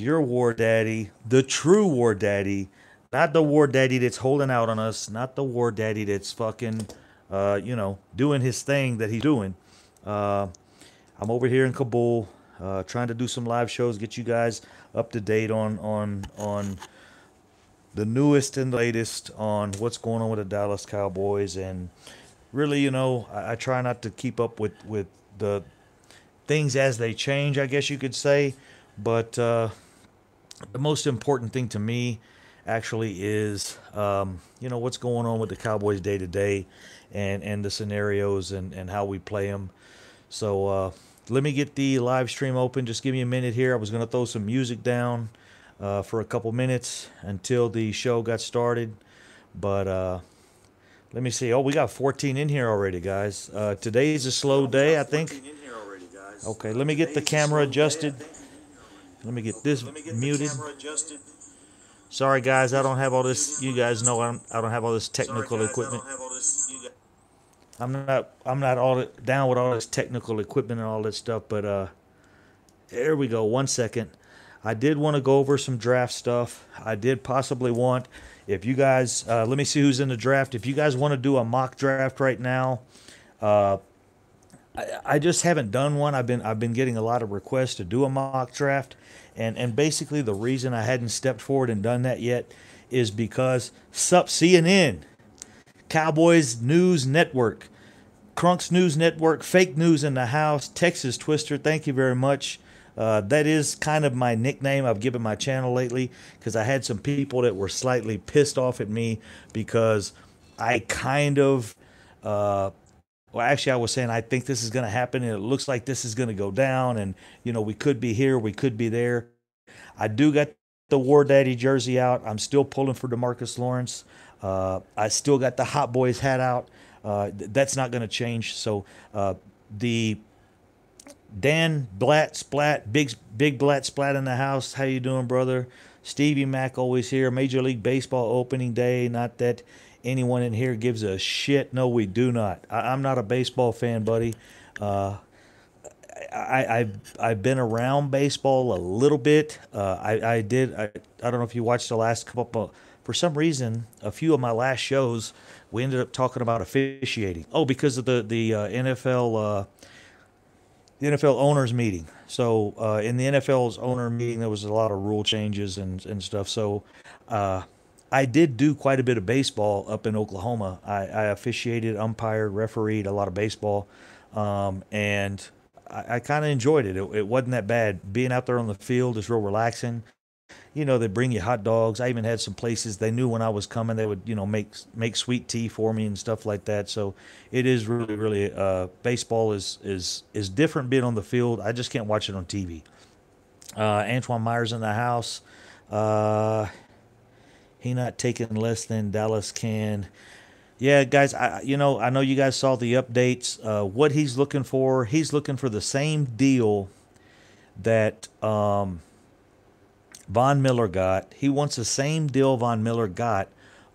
your war daddy, the true war daddy, not the war daddy that's holding out on us, not the war daddy that's fucking, doing his thing that he's doing. Uh, I'm over here in Kabul, trying to do some live shows, get you guys up to date on the newest and latest on what's going on with the Dallas Cowboys, and really, I try not to keep up with the things as they change, I guess you could say. But the most important thing to me actually is, what's going on with the Cowboys day to day and the scenarios and how we play them. So let me get the live stream open. Just give me a minute here. I was going to throw some music down for a couple minutes until the show got started. But let me see. Oh, we got 14 in here already, guys. Today's a slow day, I think. Okay, let me get the camera adjusted. Let me get this muted. Sorry, guys, I don't have all this. You guys know I don't have all this technical equipment. I'm not all down with all this technical equipment and all that stuff. But there we go. 1 second. I did want to go over some draft stuff. I did possibly want, if you guys, let me see who's in the draft. If you guys want to do a mock draft right now, I just haven't done one. I've been getting a lot of requests to do a mock draft, and basically the reason I hadn't stepped forward and done that yet is because sup CNN, Cowboys News Network, Crunk's News Network, fake news in the house, Texas Twister. Thank you very much. That is kind of my nickname I've given my channel lately because I had some people that were slightly pissed off at me because I kind of well, actually, I was saying I think this is going to happen, and it looks like this is going to go down, and we could be here, we could be there. I do got the War Daddy jersey out. I'm still pulling for Demarcus Lawrence. I still got the Hot Boys hat out. That's not going to change. So the Dan Blatt Splat, big Blatt Splat in the house. How you doing, brother? Stevie Mac always here. Major League Baseball opening day. Not that anyone in here gives a shit. No, we do not. I'm not a baseball fan, buddy. I've been around baseball a little bit. I don't know if you watched the last couple. For some reason, a few of my last shows, we ended up talking about officiating. Oh, because of the NFL. The NFL owners meeting. So in the NFL's owner meeting, there was a lot of rule changes and stuff. So I did do quite a bit of baseball up in Oklahoma. I officiated, umpired, refereed a lot of baseball, and I kind of enjoyed it. It wasn't that bad. Being out there on the field is real relaxing. They bring you hot dogs. I even had some places they knew when I was coming. They would, make sweet tea for me and stuff like that. So it is really, really baseball is different being on the field. I just can't watch it on TV. Antoine Myers in the house. He not taking less than Dallas can. Yeah, guys, I know you guys saw the updates. What he's looking for the same deal that Von Miller got. He wants the same deal Von Miller got,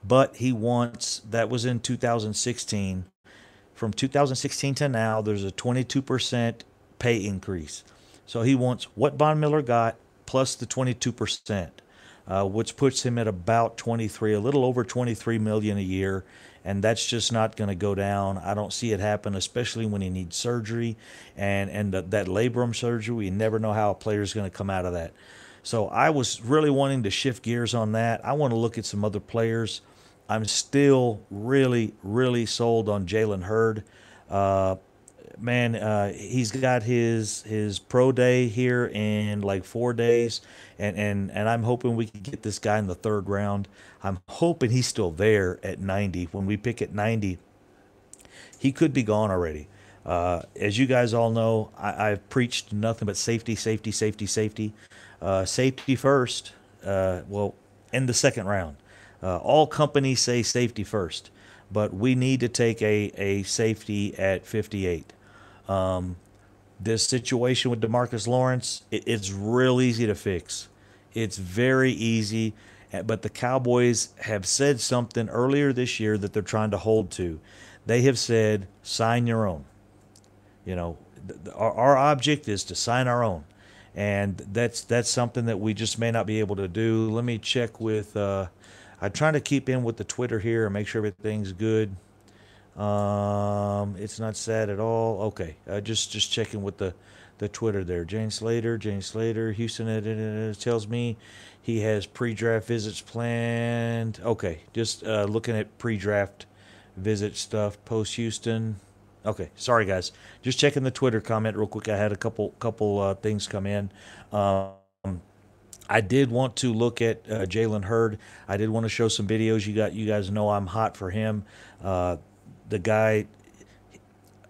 but he wants, that was in 2016. From 2016 to now, there's a 22% pay increase. So he wants what Von Miller got plus the 22%, which puts him at about 23, a little over 23 million a year. And that's just not going to go down. I don't see it happen, especially when he needs surgery and that labrum surgery. We never know how a player is going to come out of that. So I was really wanting to shift gears on that. I want to look at some other players. I'm still really, really sold on Jalen Hurd. He's got his pro day here in like 4 days, and I'm hoping we can get this guy in the third round. I'm hoping he's still there at 90. When we pick at 90, he could be gone already. As you guys all know, I've preached nothing but safety, safety, safety, safety. Safety first, in the second round. All companies say safety first, but we need to take a safety at 58. This situation with Demarcus Lawrence, it's real easy to fix. It's very easy, but the Cowboys have said something earlier this year that they're trying to hold to. They have said, sign your own. Our object is to sign our own. and that's something that we just may not be able to do. Let me check with. I'm trying to keep in with the Twitter here and make sure everything's good. It's not sad at all. Okay, just checking with the Twitter there. Jane Slater, Houston tells me he has pre-draft visits planned. Okay, just looking at pre-draft visit stuff. Post Houston. Okay, sorry guys. Just checking the Twitter comment real quick. I had a couple things come in. I did want to look at Jalen Hurd. I did want to show some videos. You guys know I'm hot for him. The guy,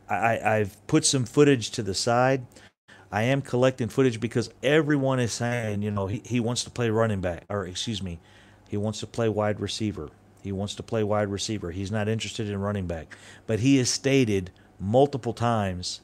I've put some footage to the side. I am collecting footage because everyone is saying, you know, he wants to play running back, or excuse me, he wants to play wide receiver. He wants to play wide receiver. He's not interested in running back. But he has stated multiple times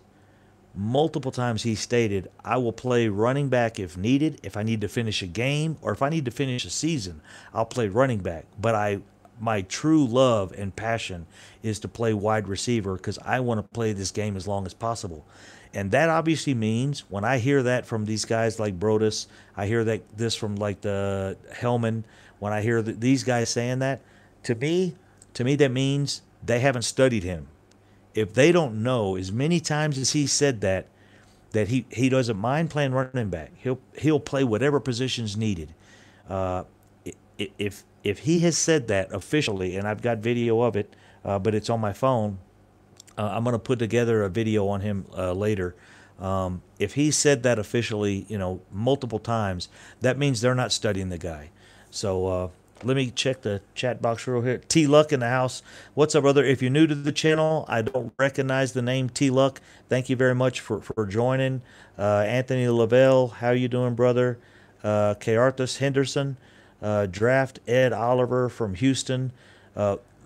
he stated, I will play running back if needed. If I need to finish a game or if I need to finish a season, I'll play running back. But my true love and passion is to play wide receiver because I want to play this game as long as possible. And that obviously means when I hear that from these guys like Brodus, I hear this from like the Hellman, when I hear these guys saying that, to me that means they haven't studied him. If they don't know as many times as he said that he doesn't mind playing running back, he'll play whatever position's needed. If he has said that officially, and I've got video of it, but it's on my phone, I'm going to put together a video on him later. If he said that officially, you know, multiple times, that means they're not studying the guy. So let me check the chat box real here. T Luck in the house. What's up, brother? If you're new to the channel, I don't recognize the name T Luck. Thank you very much for joining. Anthony Lavelle, how you doing, brother? Kearthus Henderson. Draft Ed Oliver from Houston.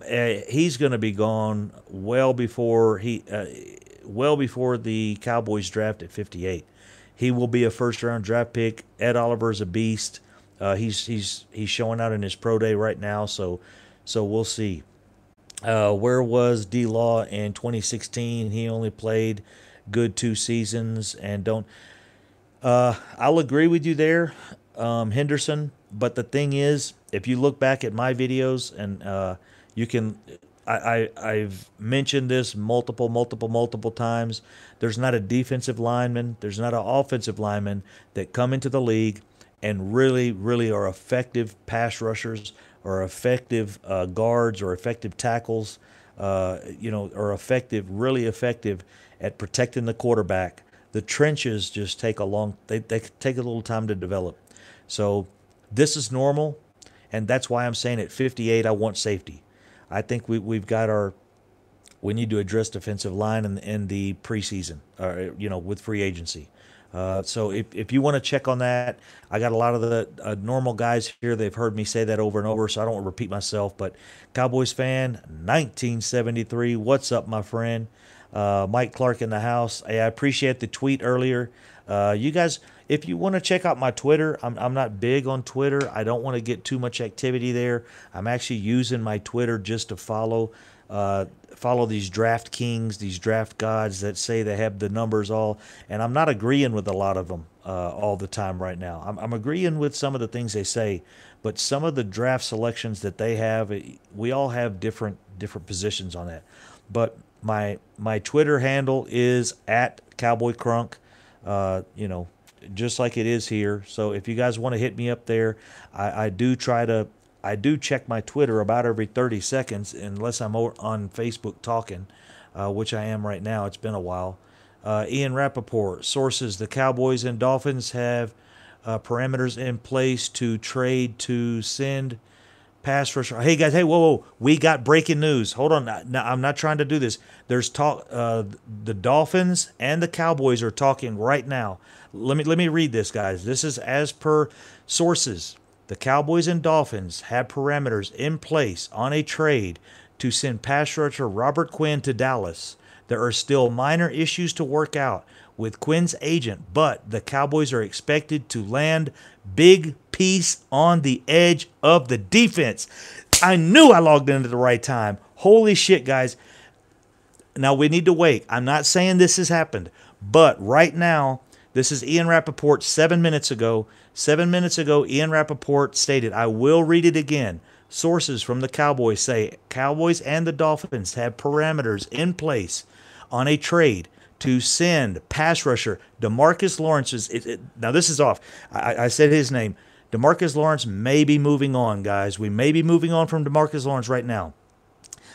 He's going to be gone well before the Cowboys draft at 58. He will be a first-round draft pick. Ed Oliver's a beast. He's showing out in his pro day right now, so we'll see. Where was D-Law in 2016? He only played good 2 seasons, and don't. I'll agree with you there, Henderson. But the thing is, if you look back at my videos, and you can, I've mentioned this multiple times. There's not a defensive lineman, there's not an offensive lineman that come into the league and really are effective pass rushers or effective guards or effective tackles, or really effective at protecting the quarterback. The trenches just take they take a little time to develop. So this is normal, and that's why I'm saying at 58 I want safety. I think we need to address defensive line in the preseason, with free agency. So if you want to check on that, I got a lot of the normal guys here. They've heard me say that over and over, so I don't want to repeat myself. But Cowboys fan, 1973, what's up, my friend? Mike Clark in the house. Hey, I appreciate the tweet earlier. You guys, if you want to check out my Twitter, I'm not big on Twitter. I don't want to get too much activity there. I'm actually using my Twitter just to follow these draft kings, these draft gods that say they have the numbers all, and I'm not agreeing with a lot of them all the time right now. I'm agreeing with some of the things they say, but some of the draft selections that they have, we all have different positions on that. But my Twitter handle is @CowboyCrunk, just like it is here. So if you guys want to hit me up there, I do check my Twitter about every 30 seconds, unless I'm on Facebook talking, which I am right now. It's been a while. Ian Rappaport, sources, the Cowboys and Dolphins have parameters in place to trade to send pass rusher. Hey, guys, whoa. We got breaking news. Hold on. Now, I'm not trying to do this. There's talk. The Dolphins and the Cowboys are talking right now. Let me read this, guys. This is as per sources. The Cowboys and Dolphins have parameters in place on a trade to send pass rusher Robert Quinn to Dallas. There are still minor issues to work out with Quinn's agent, but the Cowboys are expected to land big piece on the edge of the defense. I knew I logged in at the right time. Holy shit, guys. Now we need to wait. I'm not saying this has happened, but right now This is Ian Rappaport 7 minutes ago. 7 minutes ago, Ian Rappaport stated, I will read it again. Sources from the Cowboys say Cowboys and the Dolphins have parameters in place on a trade to send pass rusher Demarcus Lawrence. Now, this is off. I said his name. Demarcus Lawrence may be moving on, guys. We may be moving on from Demarcus Lawrence right now.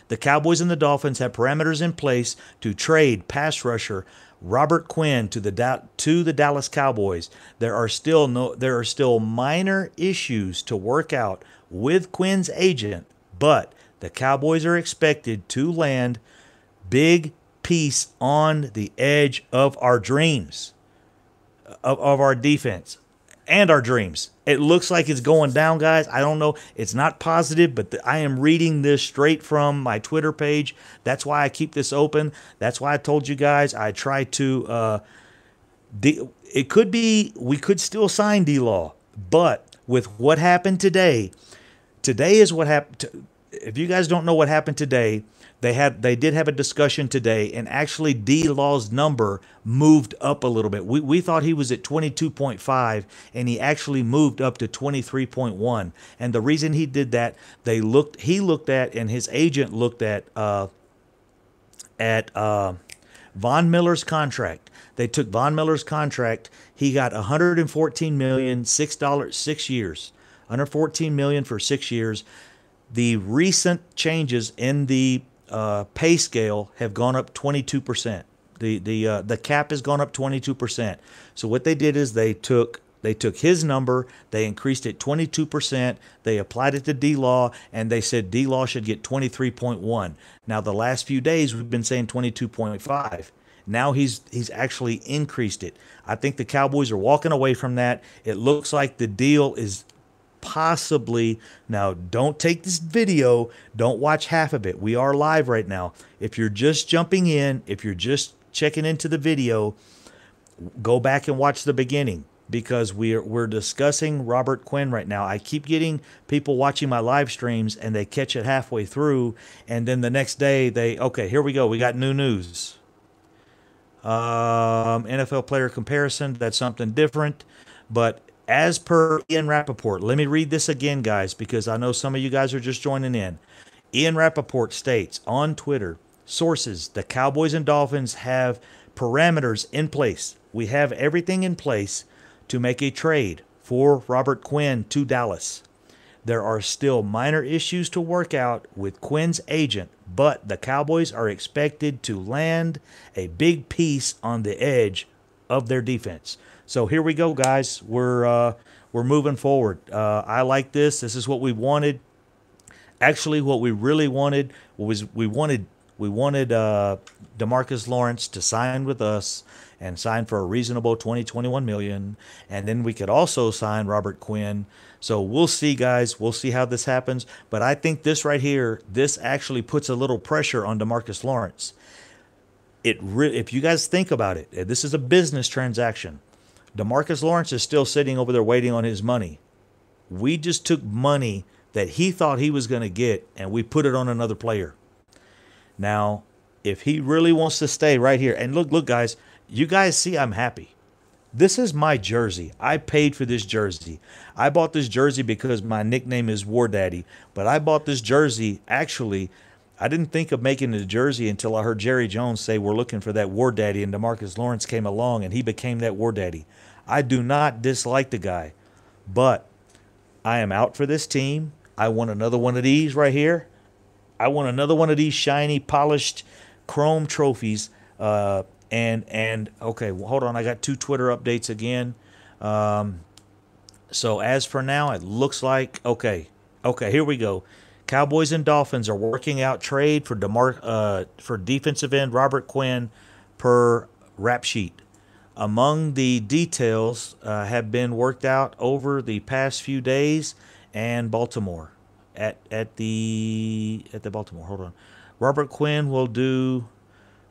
The Cowboys and the Dolphins have parameters in place to trade pass rusher Robert Quinn to the Dallas Cowboys. There are still minor issues to work out with Quinn's agent, but the Cowboys are expected to land big piece on the edge of our dreams, of our defense and our dreams. It looks like it's going down, guys. I don't know. It's not positive, but I am reading this straight from my Twitter page. That's why I keep this open. That's why I told you guys I try to it could be we could still sign D-Law, but with what happened today is what happened. If you guys don't know what happened today, they did have a discussion today, and actually D-Law's number moved up a little bit. We thought he was at 22.5, and he actually moved up to 23.1. And the reason he did that, he looked at, and his agent looked at Von Miller's contract. They took Von Miller's contract. He got $114 million, $6 years. $114 million for 6 years. The recent changes in the pay scale have gone up 22%. The cap has gone up 22%. So what they did is they took his number, they increased it 22%, they applied it to D-Law, and they said D-Law should get 23.1. Now the last few days we've been saying 22.5. Now he's actually increased it. I think the Cowboys are walking away from that. It looks like the deal is possibly, now don't take this video, don't watch half of it. We are live right now. If you're just jumping in, if you're just checking into the video, go back and watch the beginning, because we're discussing Robert Quinn right now. I keep getting people watching my live streams and they catch it halfway through, and then the next day okay, here we go, we got new news. NFL player comparison, that's something different, but as per Ian Rappaport, let me read this again, guys, because I know some of you guys are just joining in. Ian Rappaport states on Twitter, sources, the Cowboys and Dolphins have parameters in place. We have everything in place to make a trade for Robert Quinn to Dallas. There are still minor issues to work out with Quinn's agent, but the Cowboys are expected to land a big piece on the edge of their defense. So here we go, guys. We're moving forward. I like this. This is what we wanted. Actually, what we really wanted was we wanted Demarcus Lawrence to sign with us and sign for a reasonable $21 million, and then we could also sign Robert Quinn. So we'll see, guys. We'll see how this happens. But I think this right here, this actually puts a little pressure on Demarcus Lawrence. If you guys think about it, this is a business transaction. Demarcus Lawrence is still sitting over there waiting on his money. We just took money that he thought he was going to get, and we put it on another player. Now, if he really wants to stay right here, and look, guys, you guys see I'm happy. This is my jersey. I paid for this jersey. I bought this jersey because my nickname is War Daddy, but I bought this jersey, actually, I didn't think of making it a jersey until I heard Jerry Jones say we're looking for that War Daddy, and Demarcus Lawrence came along, and he became that War Daddy. I do not dislike the guy, but I am out for this team. I want another one of these right here. I want another one of these shiny, polished chrome trophies. And okay, well, hold on. I got 2 Twitter updates again. So as for now, it looks like, okay, here we go. Cowboys and Dolphins are working out trade for for defensive end Robert Quinn per rap sheet. Among the details have been worked out over the past few days, and Baltimore at the Baltimore. Hold on. Robert Quinn will do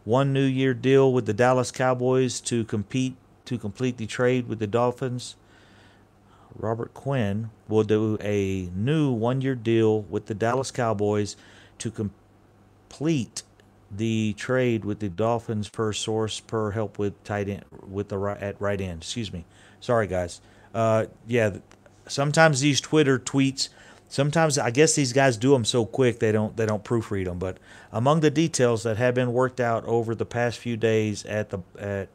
1 new-year deal with the Dallas Cowboys to complete the trade with the Dolphins. Robert Quinn will do a new 1-year deal with the Dallas Cowboys to complete the trade with the Dolphins per source per help with tight end with the right end. Excuse me. Sorry guys. Yeah. Sometimes these Twitter tweets. Sometimes I guess these guys do them so quick they don't proofread them. But among the details that have been worked out over the past few days at the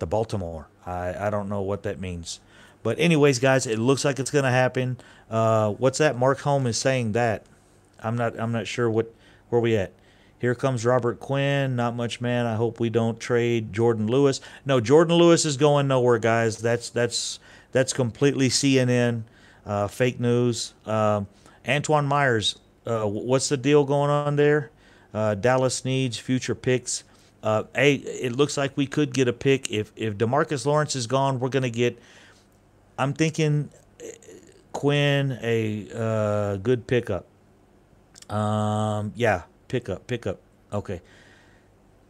Baltimore, I don't know what that means. But anyways, guys, it looks like it's gonna happen. What's that? Mark Holm is saying that. I'm not sure where we at. Here comes Robert Quinn. Not much, man. I hope we don't trade Jordan Lewis. No, Jordan Lewis is going nowhere, guys. That's completely CNN fake news. Antoine Myers. What's the deal going on there? Dallas needs future picks. Hey, it looks like we could get a pick if Demarcus Lawrence is gone. We're gonna get. I'm thinking Quinn a good pickup. Yeah, pickup. Okay.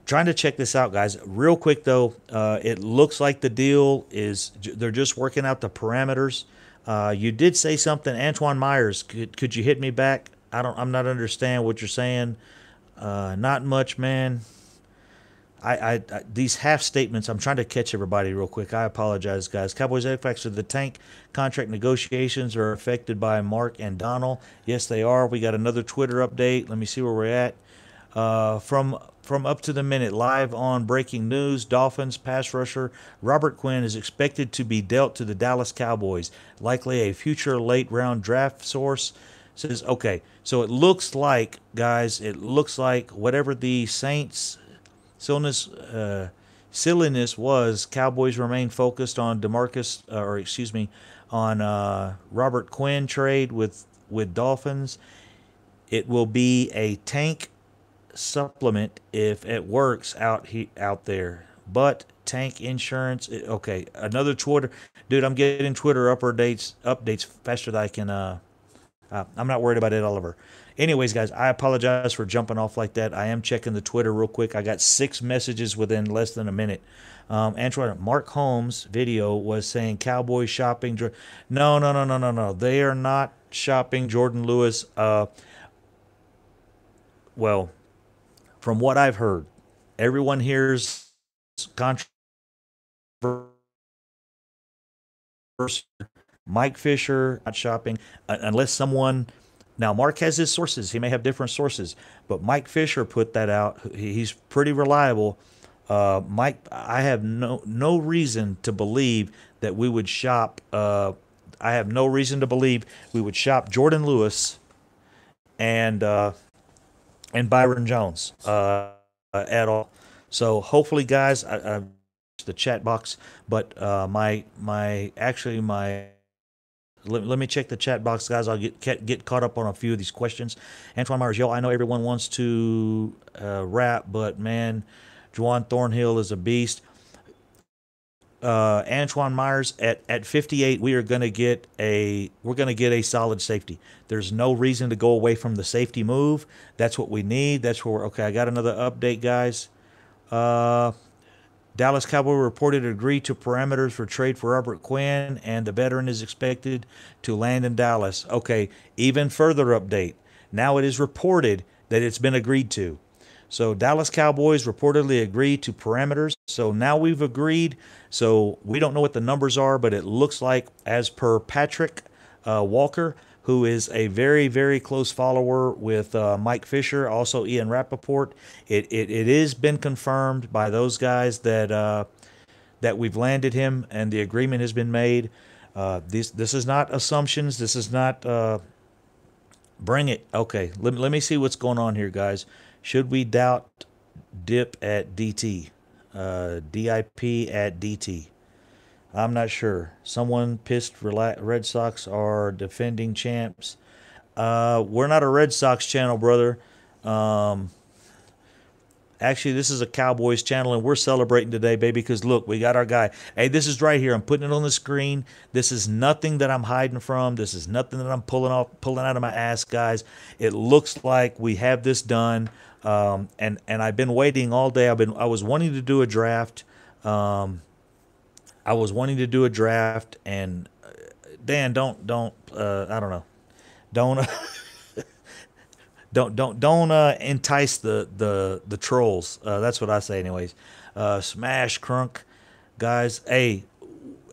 Trying to check this out, guys. Real quick though, it looks like the deal is they're just working out the parameters. You did say something, Antoine Myers. Could you hit me back? I'm not understand what you're saying. Not much, man. I these half statements. I'm trying to catch everybody real quick. I apologize, guys. Cowboys X-Factor, the tank contract negotiations are affected by Mark and Donald. Yes, they are. We got another Twitter update. Let me see where we're at. From up to the minute, live on breaking news, Dolphins pass rusher Robert Quinn is expected to be dealt to the Dallas Cowboys. Likely a future late round draft source says. Okay, so it looks like, guys, whatever the Saints silliness was, Cowboys remain focused on Robert Quinn trade with Dolphins. It will be a tank supplement if it works out there. But tank insurance. Okay, another Twitter, dude. I'm getting Twitter updates faster than I can. I'm not worried about it, Oliver. Anyways, guys, I apologize for jumping off like that. I am checking the Twitter real quick. I got 6 messages within less than a minute. Antoine, Mark Holmes' video was saying Cowboys shopping. No. They are not shopping Jordan Lewis. Well, from what I've heard, everyone hears controversy. Mike Fisher not shopping unless someone. Now Mark has his sources. He may have different sources, but Mike Fisher put that out. He's pretty reliable. Mike, I have no reason to believe that we would shop. I have no reason to believe we would shop Jordan Lewis and Byron Jones at all. So hopefully, guys, I the chat box, but let me check the chat box, guys. I'll get caught up on a few of these questions. Antoine Myers, yo, I know everyone wants to rap, but man, Juwan Thornhill is a beast. Antoine Myers at 58, we're gonna get a solid safety. There's no reason to go away from the safety move. That's what we need. That's where okay. I got another update, guys. Dallas Cowboy reported agreed to parameters for trade for Robert Quinn, and the veteran is expected to land in Dallas. Okay, even further update. Now it is reported that it's been agreed to. So Dallas Cowboys reportedly agreed to parameters. So now we've agreed. So we don't know what the numbers are, but it looks like, as per Patrick Walker, who is a very, very close follower with Mike Fisher, also Ian Rappaport. It has been confirmed by those guys that we've landed him and the agreement has been made. This is not assumptions. This is not bring it. Okay, let me see what's going on here, guys. Should we doubt dip at DT? DIP at DT. I'm not sure. Someone pissed Red Sox are defending champs. We're not a Red Sox channel, brother. Actually, this is a Cowboys channel, and we're celebrating today, baby, because look, we got our guy. Hey, this is right here. I'm putting it on the screen. This is nothing that I'm hiding from. This is nothing that I'm pulling out of my ass, guys. It looks like we have this done. And I've been waiting all day. I was wanting to do a draft. And Dan, don't I don't know. Don't don't entice the trolls. That's what I say, anyways. Smash Crunk, guys. Hey,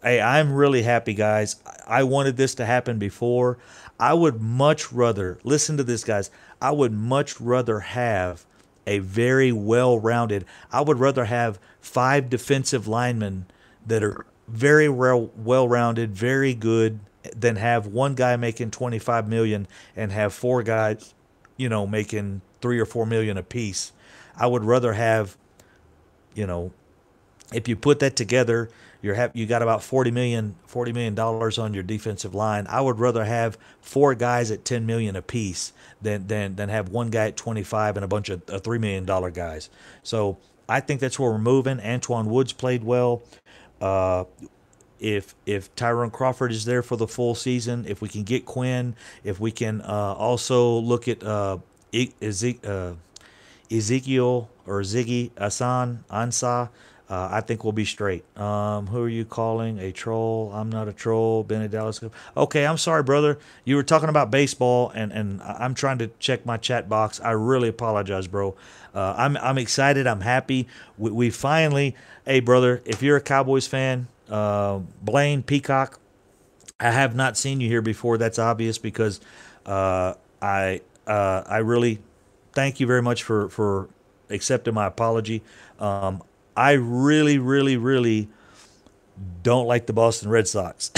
I'm really happy, guys. I wanted this to happen before. I would much rather, listen to this, guys. I would much rather have a very well-rounded. I would rather have five defensive linemen that are very well-rounded, very good, than have one guy making 25 million and have four guys, making 3 or 4 million apiece. I would rather have, you know, if you put that together, you got about $40 million on your defensive line. I would rather have four guys at 10 million apiece than have one guy at 25 and a bunch of $3 million guys. So I think that's where we're moving. Antoine Woods played well. Uh, if Tyrone Crawford is there for the full season, if we can get Quinn, if we can also look at Ezekiel or Ziggy Ansah, I think we'll be straight. Who are you calling a troll? I'm not a troll. Benny Dallas. Okay, I'm sorry, brother. You were talking about baseball, and I'm trying to check my chat box. I really apologize, bro. I'm excited. I'm happy. We finally, hey, brother, if you're a Cowboys fan, Blaine Peacock, I have not seen you here before. That's obvious because I really thank you very much for accepting my apology. I really, really, really don't like the Boston Red Sox,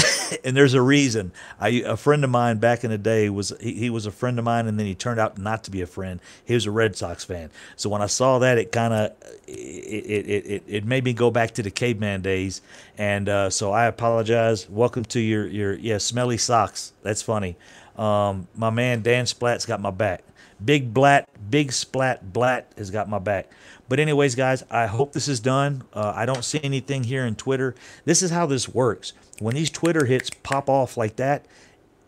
and there's a reason. A friend of mine back in the day he was a friend of mine, and then he turned out not to be a friend. He was a Red Sox fan. So when I saw that, it kind of it made me go back to the caveman days, and so I apologize. Welcome to your smelly socks. That's funny. My man Dan Splat's got my back. Big Splat Blat has got my back. But anyways, guys, I hope this is done. I don't see anything here in Twitter. This is how this works. When these Twitter hits pop off like that,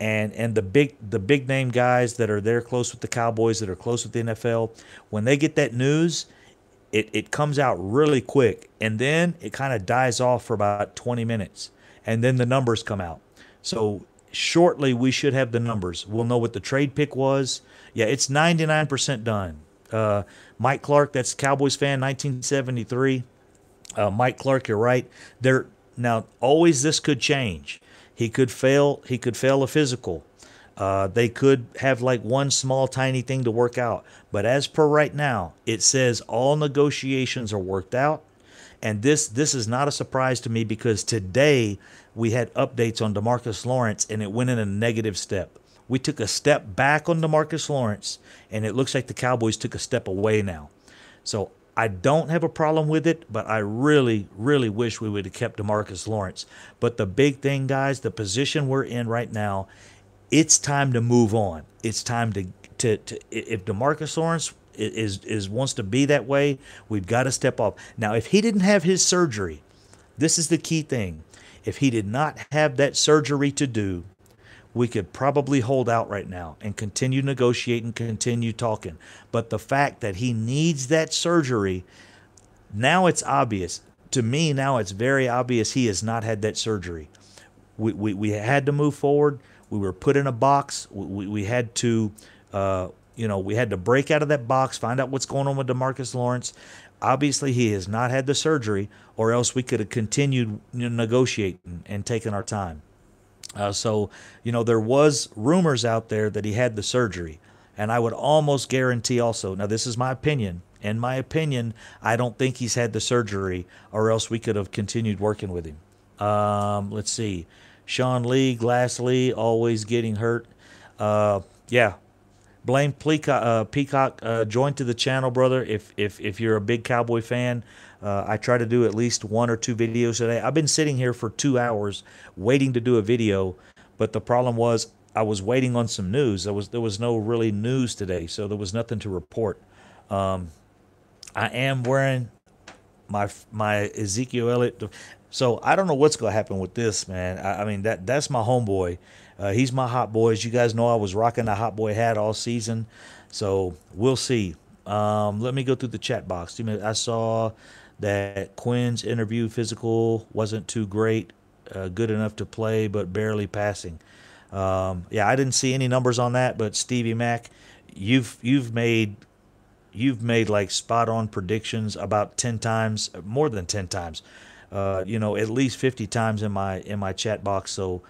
and the big name guys that are there close with the Cowboys, that are close with the NFL, when they get that news, it comes out really quick, and then it kind of dies off for about 20 minutes, and then the numbers come out. So shortly we should have the numbers. We'll know what the trade pick was. Yeah, it's 99% done. Mike Clark, that's Cowboys fan, 1973. Mike Clark, you're right. Now, always this could change. He could fail. He could fail a physical. They could have like one small, tiny thing to work out. But as per right now, it says all negotiations are worked out. And this is not a surprise to me because today we had updates on Demarcus Lawrence, and it went in a negative step. We took a step back on Demarcus Lawrence, and it looks like the Cowboys took a step away now. So I don't have a problem with it, but I really, really wish we would have kept Demarcus Lawrence. But the big thing, guys, the position we're in right now, it's time to move on. It's time to if Demarcus Lawrence is wants to be that way, we've got to step up. Now, if he didn't have his surgery, this is the key thing. If he did not have that surgery to do, we could probably hold out right now and continue negotiating, continue talking. But the fact that he needs that surgery, now it's obvious. To me, now it's very obvious he has not had that surgery. We had to move forward. We were put in a box. We had to, we had to break out of that box, find out what's going on with Demarcus Lawrence. Obviously, he has not had the surgery, or else we could have continued negotiating and taken our time. So, there was rumors out there that he had the surgery, and I would almost guarantee also, now this is my opinion, in my opinion, I don't think he's had the surgery, or else we could have continued working with him. Let's see. Sean Lee, Glass Lee, always getting hurt. Yeah. Blaine Peacock, join to the channel, brother, if you're a big Cowboy fan. I try to do at least 1 or 2 videos a day. I've been sitting here for 2 hours waiting to do a video, but the problem was I was waiting on some news. There was no really news today, so there was nothing to report. I am wearing my Ezekiel Elliott. So I don't know what's going to happen with this, man. I mean, that's my homeboy. He's my HOTBOYZ. You guys know I was rocking the HOTBOY hat all season, so we'll see. Let me go through the chat box. I saw that Quinn's interview physical wasn't too great, good enough to play, but barely passing. Yeah, I didn't see any numbers on that, but Stevie Mack, you've made like spot on predictions about 10 times, more than 10 times, at least 50 times in my chat box. So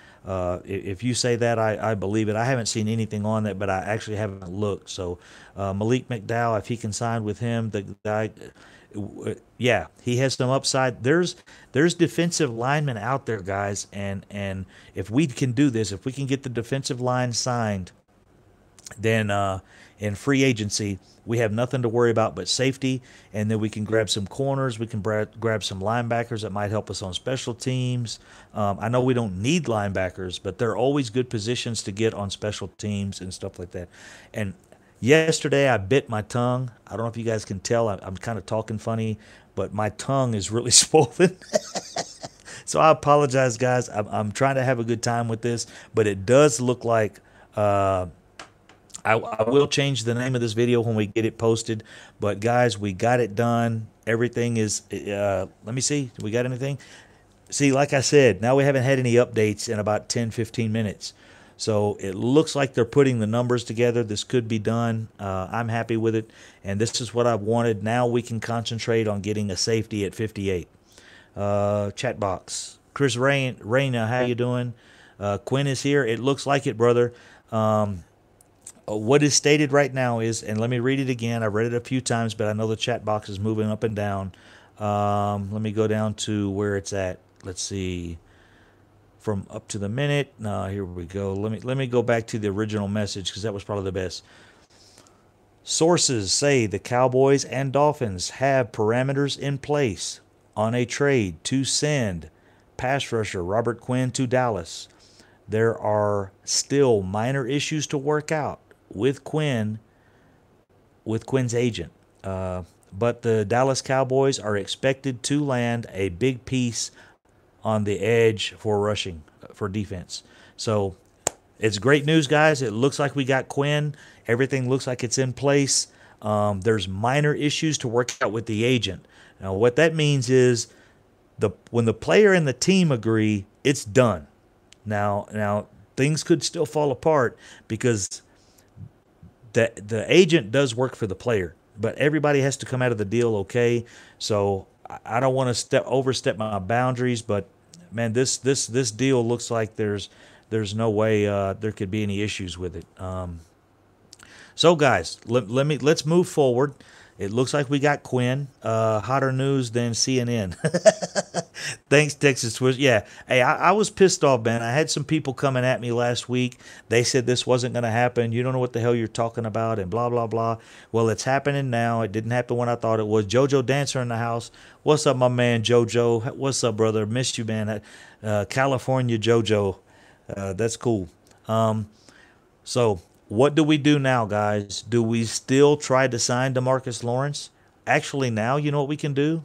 if you say that, I believe it. I haven't seen anything on that, but I actually haven't looked. So Malik McDowell, if he can sign with him, the guy, yeah, he has some upside. There's defensive linemen out there, guys, and if we can do this, if we can get the defensive line signed, then in free agency we have nothing to worry about but safety, and then we can grab some corners, we can grab some linebackers that might help us on special teams. I know we don't need linebackers, but they're always good positions to get on special teams and stuff like that. And yesterday I bit my tongue. I don't know if you guys can tell, I'm kind of talking funny, but my tongue is really swollen. So I apologize, guys. I'm trying to have a good time with this, but it does look like I will change the name of this video when we get it posted. But guys, we got it done. Everything is, let me see. We got anything? See, like I said, now we haven't had any updates in about 10, 15 minutes. So it looks like they're putting the numbers together. This could be done. I'm happy with it. And this is what I've wanted. Now we can concentrate on getting a safety at 58. Chat box. Chris Reyna, how you doing? Quinn is here. It looks like it, brother. What is stated right now is, and let me read it again. I've read it a few times, but I know the chat box is moving up and down. Let me go down to where it's at. Let's see. From up to the minute. No, here we go. Let me go back to the original message because that was probably the best. Sources say the Cowboys and Dolphins have parameters in place on a trade to send pass rusher Robert Quinn to Dallas. There are still minor issues to work out with Quinn's agent. But the Dallas Cowboys are expected to land a big piece on the edge for rushing, for defense. So it's great news, guys. It looks like we got Quinn. Everything looks like it's in place. There's minor issues to work out with the agent. Now, what that means is when the player and the team agree, it's done. Now things could still fall apart because the agent does work for the player, but everybody has to come out of the deal okay. So I don't want to overstep my boundaries, but man, this deal looks like there's no way there could be any issues with it. So guys, let's move forward. It looks like we got Quinn. Hotter news than CNN. Thanks, Texas Twist. Yeah. Hey, I was pissed off, man. I had some people coming at me last week. They said this wasn't going to happen. You don't know what the hell you're talking about and blah, blah, blah. Well, it's happening now. It didn't happen when I thought it was. JoJo Dancer in the house. What's up, my man, JoJo? What's up, brother? Missed you, man. California JoJo. That's cool. So what do we do now, guys? Do we still try to sign Demarcus Lawrence? Actually, now, you know what we can do?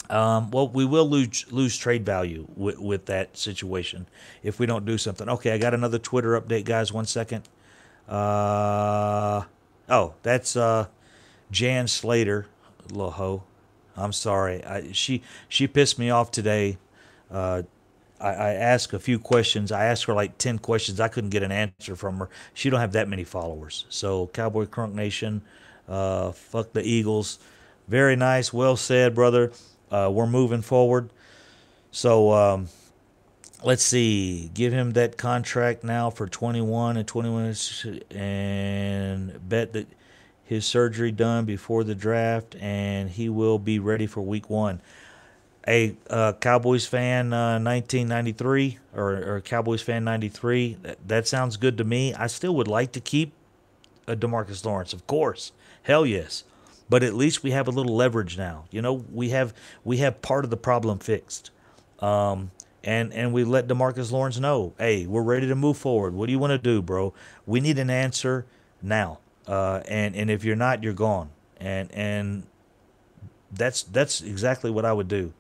Well, we will lose trade value with that situation if we don't do something. Okay, I got another Twitter update, guys. 1 second. Oh, that's Jan Slater, little hoe. I'm sorry. She pissed me off today. I asked a few questions. I asked her like 10 questions. I couldn't get an answer from her. She don't have that many followers. So Cowboy Crunk Nation, fuck the Eagles. Very nice. Well said, brother. We're moving forward. So let's see. Give him that contract now for 21 and 21 and bet that his surgery done before the draft and he will be ready for week 1. A Cowboys fan 1993 or Cowboys fan 93, that sounds good to me. I still would like to keep Demarcus Lawrence, of course. Hell yes. But at least we have a little leverage now. You know, we have part of the problem fixed. And we let Demarcus Lawrence know, hey, we're ready to move forward. What do you want to do, bro? We need an answer now. And if you're not, you're gone. And that's exactly what I would do.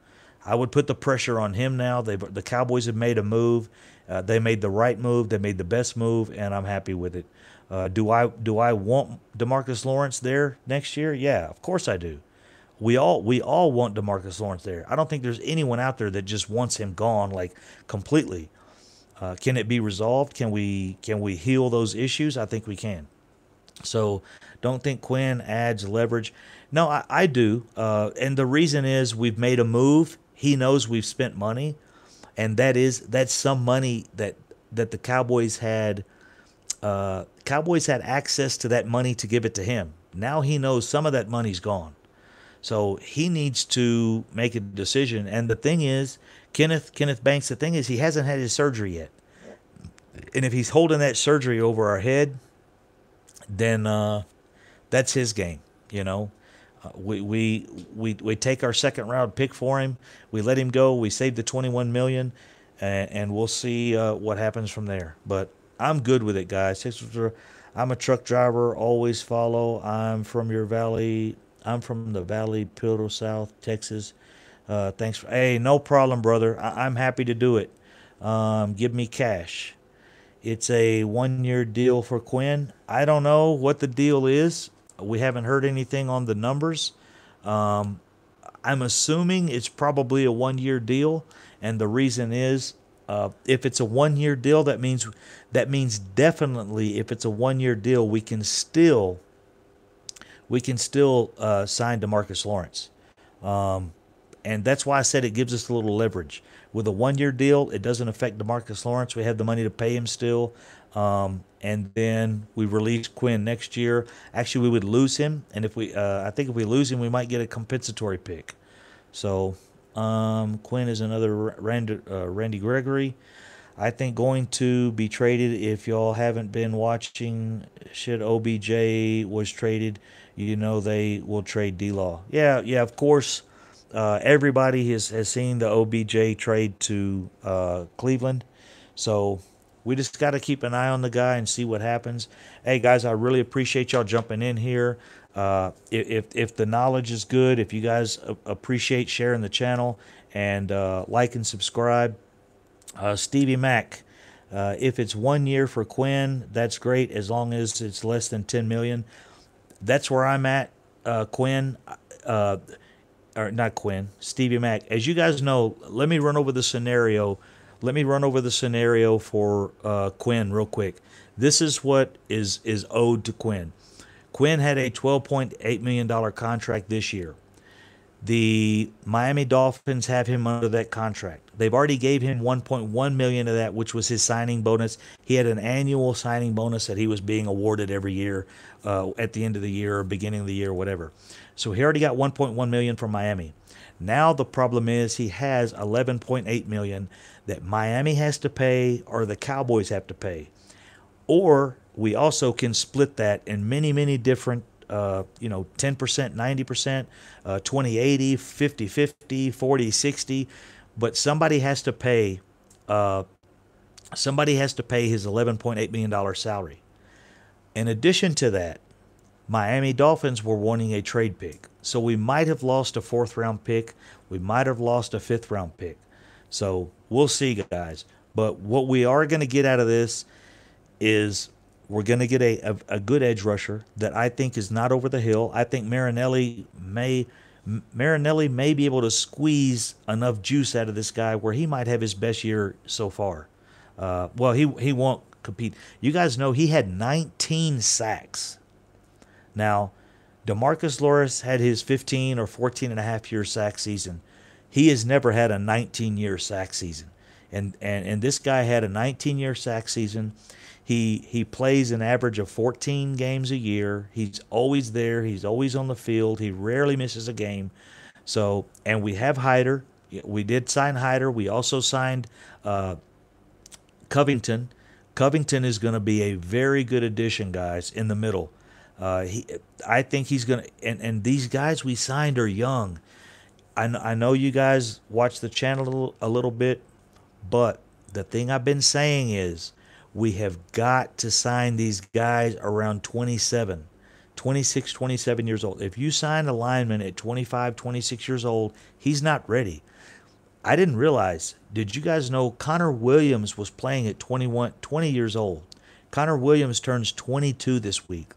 I would put the pressure on him now. The Cowboys have made a move. They made the right move. They made the best move, and I'm happy with it. Do I want Demarcus Lawrence there next year? Yeah, of course I do. We all want Demarcus Lawrence there. I don't think there's anyone out there that just wants him gone like completely. Can it be resolved? Can we heal those issues? I think we can. So don't think Quinn adds leverage. No, I do. And the reason is we've made a move. He knows we've spent money, and that's some money that the Cowboys had. Cowboys had access to that money to give it to him. Now he knows some of that money's gone. So he needs to make a decision. And the thing is, Kenneth Banks, the thing is he hasn't had his surgery yet. And if he's holding that surgery over our head, then that's his game. You know, we take our second round pick for him. We let him go. We save the 21 million, and we'll see what happens from there. But I'm good with it, guys. I'm a truck driver. Always follow. I'm from your valley. I'm from the Valley, Pildo South, Texas. Thanks for. Hey, no problem, brother. I'm happy to do it. Give me cash. It's a 1-year deal for Quinn. I don't know what the deal is. We haven't heard anything on the numbers. I'm assuming it's probably a 1-year deal, and the reason is, if it's a 1-year deal, that means definitely if it's a 1-year deal, we can still sign Demarcus Lawrence. And that's why I said it gives us a little leverage. With a 1-year deal, it doesn't affect Demarcus Lawrence. We have the money to pay him still. And then we release Quinn next year. Actually, we would lose him. And I think if we lose him, we might get a compensatory pick. So Quinn is another Randy Gregory. I think going to be traded. If y'all haven't been watching, shit, OBJ was traded. You know they will trade D-Law. Yeah, of course. Everybody has seen the OBJ trade to Cleveland. So we just got to keep an eye on the guy and see what happens. Hey, guys, I really appreciate y'all jumping in here. If the knowledge is good, if you guys appreciate sharing the channel and like and subscribe. Stevie Mac, if it's 1 year for Quinn, that's great as long as it's less than 10 million. That's where I'm at, Quinn. Or not Quinn, Stevie Mac. As you guys know, let me run over the scenario. Let me run over the scenario for Quinn real quick. This is what is owed to Quinn. Quinn had a $12.8 million contract this year. The Miami Dolphins have him under that contract. They've already gave him $1.1 million of that, which was his signing bonus. He had an annual signing bonus that he was being awarded every year at the end of the year or beginning of the year, whatever. So he already got $1.1 million from Miami. Now the problem is he has $11.8 million that Miami has to pay or the Cowboys have to pay. Or we also can split that in many different 10%, 90%, 20-80, 50-50, 40-60, but somebody has to pay his $11.8 million salary. In addition to that, Miami Dolphins were wanting a trade pick. So we might have lost a 4th round pick. We might have lost a 5th round pick. So we'll see, guys. But what we are going to get out of this is we're going to get a good edge rusher that I think is not over the hill. I think Marinelli may be able to squeeze enough juice out of this guy where he might have his best year so far. Well, he won't compete. You guys know he had 19 sacks. Now, Demarcus Lawrence had his 15 or 14 and a half year sack season. He has never had a 19-year sack season. And this guy had a 19-year sack season. He plays an average of 14 games a year. He's always there. He's always on the field. He rarely misses a game. So, and we have Hyder. We did sign Hyder. We also signed Covington. Covington is going to be a very good addition, guys, in the middle. I think he's going to, and these guys we signed are young. I know you guys watch the channel a little bit, but the thing I've been saying is we have got to sign these guys around 26, 27 years old. If you sign a lineman at 25, 26 years old, he's not ready. I didn't realize, did you guys know Connor Williams was playing at 20 years old? Connor Williams turns 22 this week.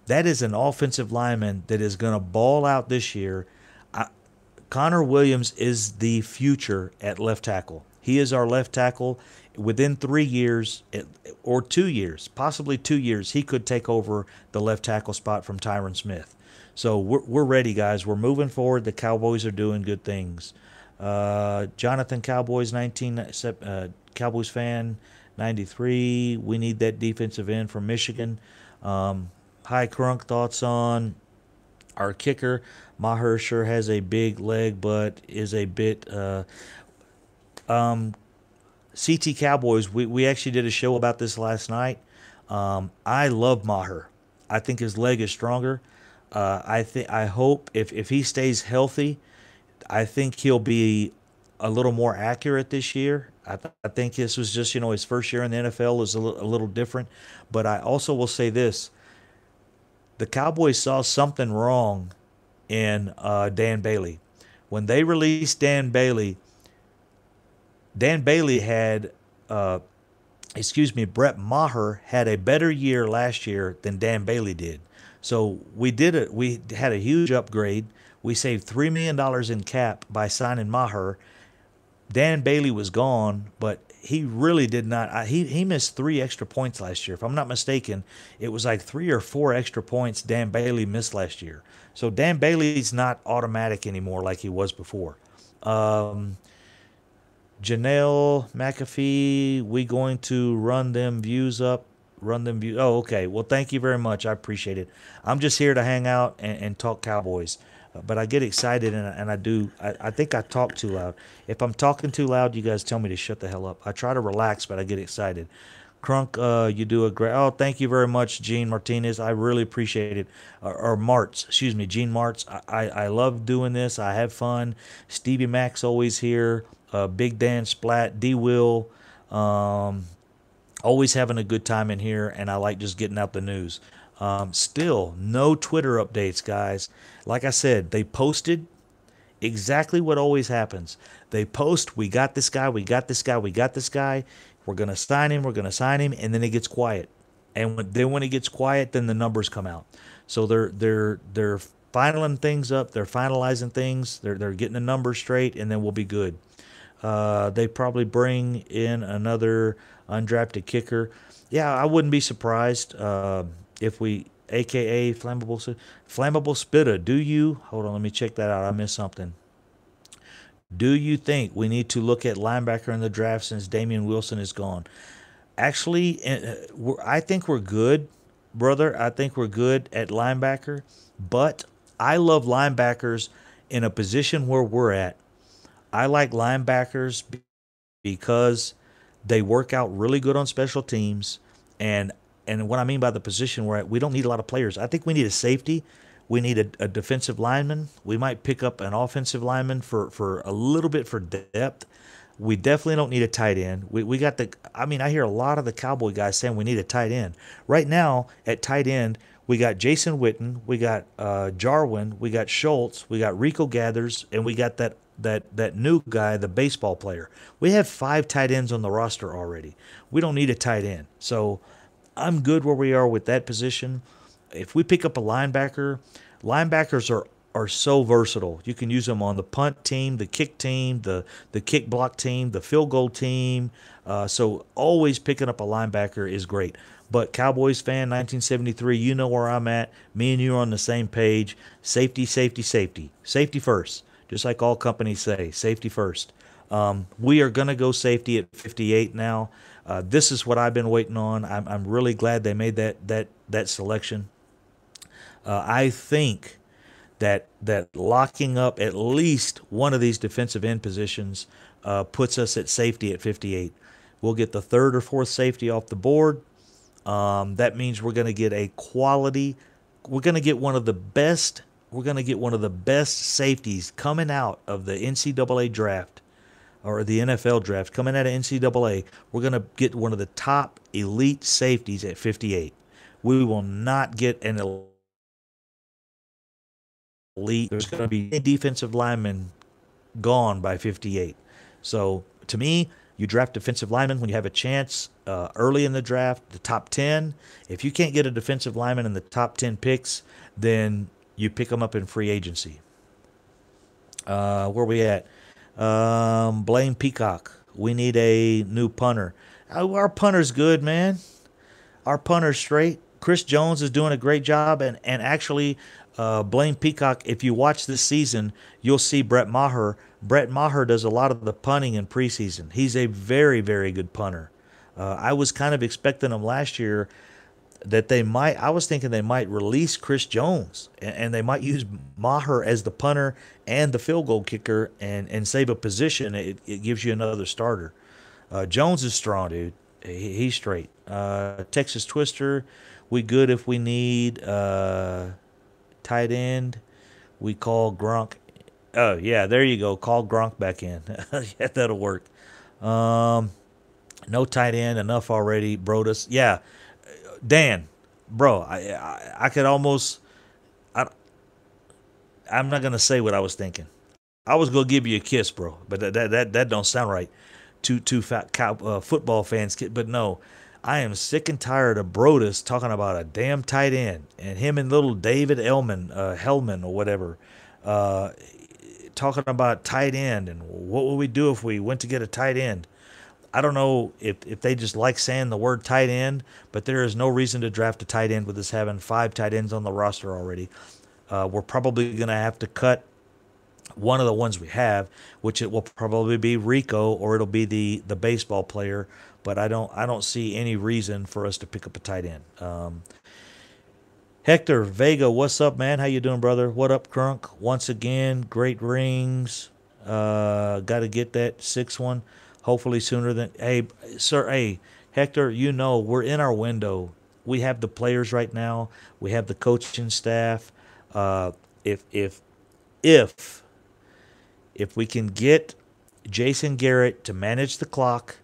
That is an offensive lineman that is going to ball out this year. Connor Williams is the future at left tackle. He is our left tackle. Within 3 years or 2 years, possibly 2 years, he could take over the left tackle spot from Tyron Smith. So we're ready, guys. We're moving forward. The Cowboys are doing good things. Jonathan Cowboys 19 Cowboys fan 93. We need that defensive end from Michigan. Hi Crunk, thoughts on our kicker? Maher sure has a big leg, but is a bit. CT Cowboys. We actually did a show about this last night. I love Maher. I think his leg is stronger. I hope if he stays healthy, I think he'll be a little more accurate this year. I think this was just his first year in the NFL is a little different. But I also will say this: the Cowboys saw something wrong in Dan Bailey when they released Dan Bailey. Dan Bailey had, Brett Maher had a better year last year than Dan Bailey did. So we did it. We had a huge upgrade. We saved $3 million in cap by signing Maher. Dan Bailey was gone, but he really did not. He missed 3 extra points last year. If I'm not mistaken, it was like 3 or 4 extra points Dan Bailey missed last year. So Dan Bailey's not automatic anymore like he was before. Janelle McAfee, we going to run them views up. Run them views. Oh, okay. Well, thank you very much. I appreciate it. I'm just here to hang out and talk Cowboys. But I get excited, and I do. I think I talk too loud. If I'm talking too loud, you guys tell me to shut the hell up. I try to relax, but I get excited. Crunk, you do a great. Oh, thank you very much, Gene Martinez. I really appreciate it. Or Martz, excuse me, Gene Martz. I love doing this. I have fun. Stevie Mac's always here. Big Dan Splat, D Will. Always having a good time in here, and I like just getting out the news. Still, no Twitter updates, guys. Like I said, they posted exactly what always happens. They post, we got this guy, we got this guy, we got this guy. We're going to sign him, and then it gets quiet. And when it gets quiet, then the numbers come out. So they're filing things up, they're finalizing things, they're getting the numbers straight, and then we'll be good. They probably bring in another undrafted kicker. Yeah, I wouldn't be surprised if we, AKA Flammable Spitter. Do you? Hold on, let me check that out. I missed something. Do you think we need to look at linebacker in the draft since Damian Wilson is gone? Actually, I think we're good, brother. I think we're good at linebacker, but I love linebackers in a position where we're at. I like linebackers because they work out really good on special teams. And what I mean by the position we're at, we don't need a lot of players. I think we need a safety. We need a defensive lineman. We might pick up an offensive lineman for a little bit for depth. We definitely don't need a tight end. We got I hear a lot of the Cowboy guys saying we need a tight end. Right now, at tight end, we got Jason Witten, we got Jarwin, we got Schultz, we got Rico Gathers, and we got that new guy, the baseball player. We have 5 tight ends on the roster already. We don't need a tight end. So I'm good where we are with that position. If we pick up a linebacker, linebackers are so versatile. You can use them on the punt team, the kick team, the kick block team, the field goal team. So always picking up a linebacker is great. But Cowboys fan, 1973, you know where I'm at. Me and you are on the same page. Safety, safety, safety. Safety first. Just like all companies say, safety first. We are going to go safety at 58 now. This is what I've been waiting on. I'm really glad they made that selection. I think that locking up at least one of these defensive end positions puts us at safety at 58. We'll get the 3rd or 4th safety off the board. That means we're going to get a quality. We're going to get one of the best. We're going to get one of the best safeties coming out of the NCAA draft or the NFL draft coming out of NCAA. We're going to get one of the top elite safeties at 58. We will not get an elite. There's going to be a defensive lineman gone by 58. So to me, you draft defensive linemen when you have a chance early in the draft, the top 10. If you can't get a defensive lineman in the top 10 picks, then you pick them up in free agency. Where we at? Blaine Peacock. We need a new punter. Our punter's good, man. Our punter's straight. Chris Jones is doing a great job, and actually, Blaine Peacock. If you watch this season, you'll see Brett Maher. Brett Maher does a lot of the punting in preseason. He's a very, very good punter. I was kind of expecting him last year that they might. I was thinking they might release Chris Jones and they might use Maher as the punter and the field goal kicker and save a position. It gives you another starter. Jones is strong, dude. He's straight. Texas Twister, we good if we need tight end. We call Gronk. Oh yeah, there you go. Call Gronk back in. Yeah, that'll work. No tight end, enough already. Brodus. Yeah, Dan, bro, I could almost. I'm not gonna say what I was thinking. I was gonna give you a kiss, bro, but that don't sound right. Two fat football fans, but no, I am sick and tired of Brodus talking about a damn tight end and him and little David Hellman or whatever, talking about tight end and what would we do if we went to get a tight end. I don't know if they just like saying the word tight end, but there is no reason to draft a tight end with us having 5 tight ends on the roster already. We're probably going to have to cut one of the ones we have, which it will probably be Rico or it'll be the baseball player. But I don't see any reason for us to pick up a tight end. Hector Vega, what's up, man? How you doing, brother? What up, Crunk? Once again, great rings. Got to get that 6th one. Hopefully sooner than. Hey, sir. Hey, Hector. You know we're in our window. We have the players right now. We have the coaching staff. If we can get Jason Garrett to manage the clock,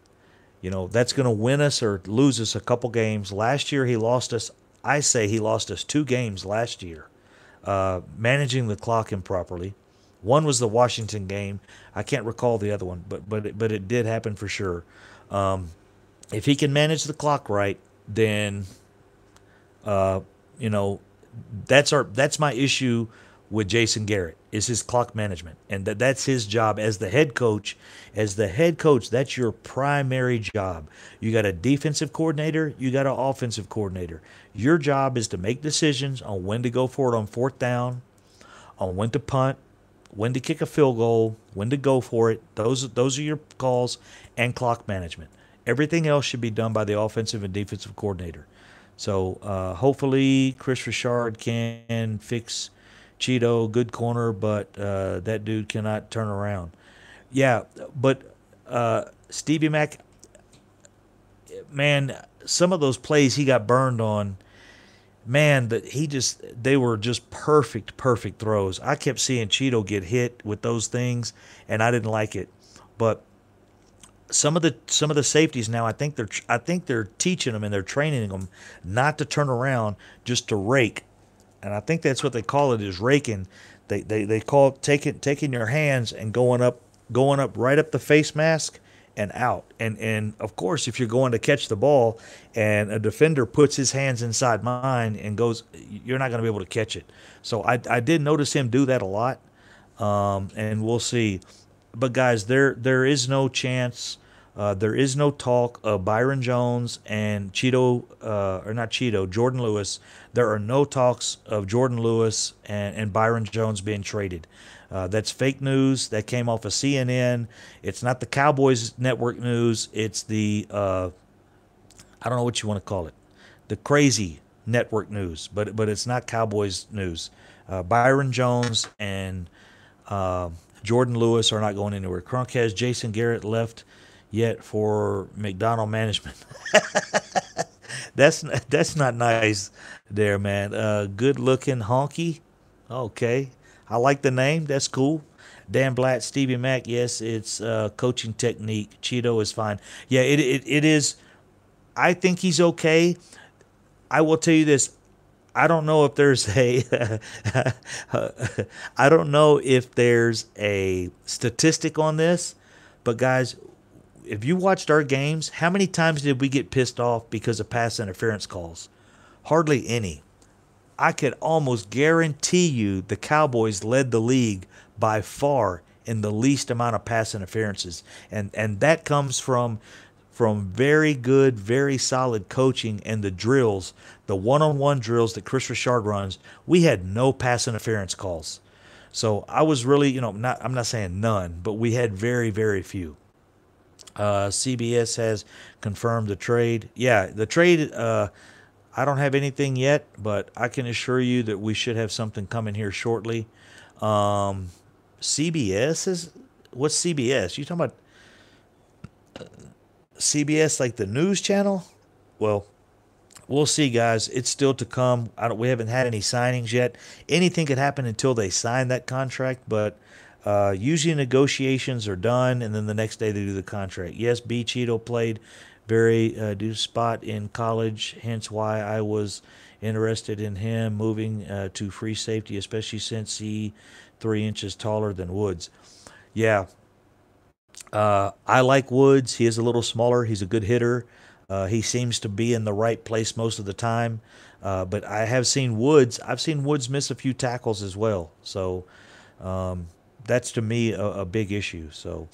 that's going to win us or lose us a couple games. Last year he lost us. I say he lost us 2 games last year, managing the clock improperly. One was the Washington game. I can't recall the other one, but it did happen for sure. If he can manage the clock right, then that's my issue with Jason Garrett is his clock management, and that's his job as the head coach. As the head coach, that's your primary job. You got a defensive coordinator, you got an offensive coordinator. Your job is to make decisions on when to go for it on 4th down, on when to punt, when to kick a field goal, when to go for it. Those are your calls, and clock management. Everything else should be done by the offensive and defensive coordinator. So hopefully Chris Richard can fix Cheeto, good corner, but that dude cannot turn around. Yeah, but Stevie Mack, man, some of those plays he got burned on, man, they were just perfect throws. I kept seeing Cheeto get hit with those things, and I didn't like it. But some of the safeties now, I think they're teaching them and they're training them not to turn around, just to rake. And I think that's what they call it, is raking. They call it taking your hands and going up right up the face mask and out. And of course, if you're going to catch the ball and a defender puts his hands inside mine and goes, you're not going to be able to catch it. So I did notice him do that a lot, and we'll see. But guys, there is no chance. There is no talk of Byron Jones and Jordan Lewis. There are no talks of Jordan Lewis and Byron Jones being traded. That's fake news. That came off of CNN. It's not the Cowboys network news. It's the, I don't know what you want to call it, the crazy network news. But it's not Cowboys news. Byron Jones and Jordan Lewis are not going anywhere. Crunk has Jason Garrett left yet for McDonald management. That's not nice there, man. Good looking honky. Okay. I like the name. That's cool. Dan Blatt, Stevie Mack. Yes, it's coaching technique. Cheeto is fine. Yeah, it is. I think he's okay. I will tell you this. I don't know if there's I don't know if there's a statistic on this, but guys, if you watched our games, how many times did we get pissed off because of pass interference calls? Hardly any. I could almost guarantee you the Cowboys led the league by far and the least amount of pass interferences. And that comes from very good, very solid coaching and the drills, the one-on-one drills that Chris Richard runs. We had no pass interference calls. So I was really, you know, I'm not saying none, but we had very, very few. CBS has confirmed the trade. Yeah, the trade, I don't have anything yet, but I can assure you that we should have something coming here shortly. CBS is, what's CBS? You talking about CBS, like the news channel? Well, we'll see, guys. It's still to come. We haven't had any signings yet. Anything could happen until they sign that contract, but usually negotiations are done, and then the next day they do the contract. Yes, B. Cheeto played very due spot in college, hence why I was interested in him moving to free safety, especially since he 3 inches taller than Woods. Yeah, I like Woods. He is a little smaller. He's a good hitter. He seems to be in the right place most of the time. But I have seen Woods. I've seen Woods miss a few tackles as well. So that's to me a big issue. So,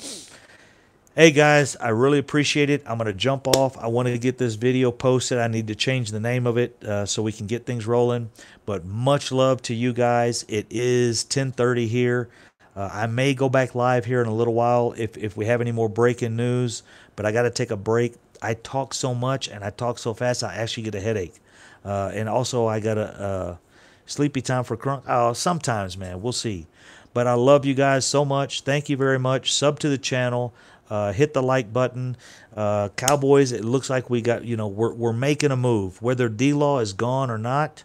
hey guys, I really appreciate it. I'm going to jump off. I wanted to get this video posted. I need to change the name of it so we can get things rolling. But much love to you guys. It is 10:30 here. I may go back live here in a little while if we have any more breaking news, but I got to take a break. I talk so much and I talk so fast, I actually get a headache. And also I got a sleepy time for Crunk. Oh, sometimes, man, we'll see. But I love you guys so much. Thank you very much. Sub to the channel. Hit the like button. Cowboys, it looks like we got, you know, we're making a move. Whether D-Law is gone or not,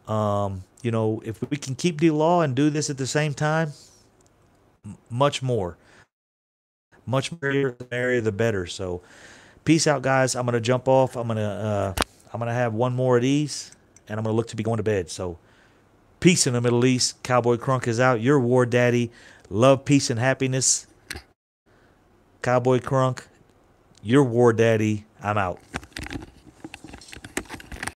you know, if we can keep D-Law and do this at the same time, much more. Much more the merrier, the better. So peace out, guys. I'm gonna jump off. I'm gonna have one more of these, and I'm gonna look to be going to bed. So peace in the Middle East. Cowboy Crunk is out. Your war daddy. Love, peace, and happiness. Cowboy Crunk, your war daddy. I'm out.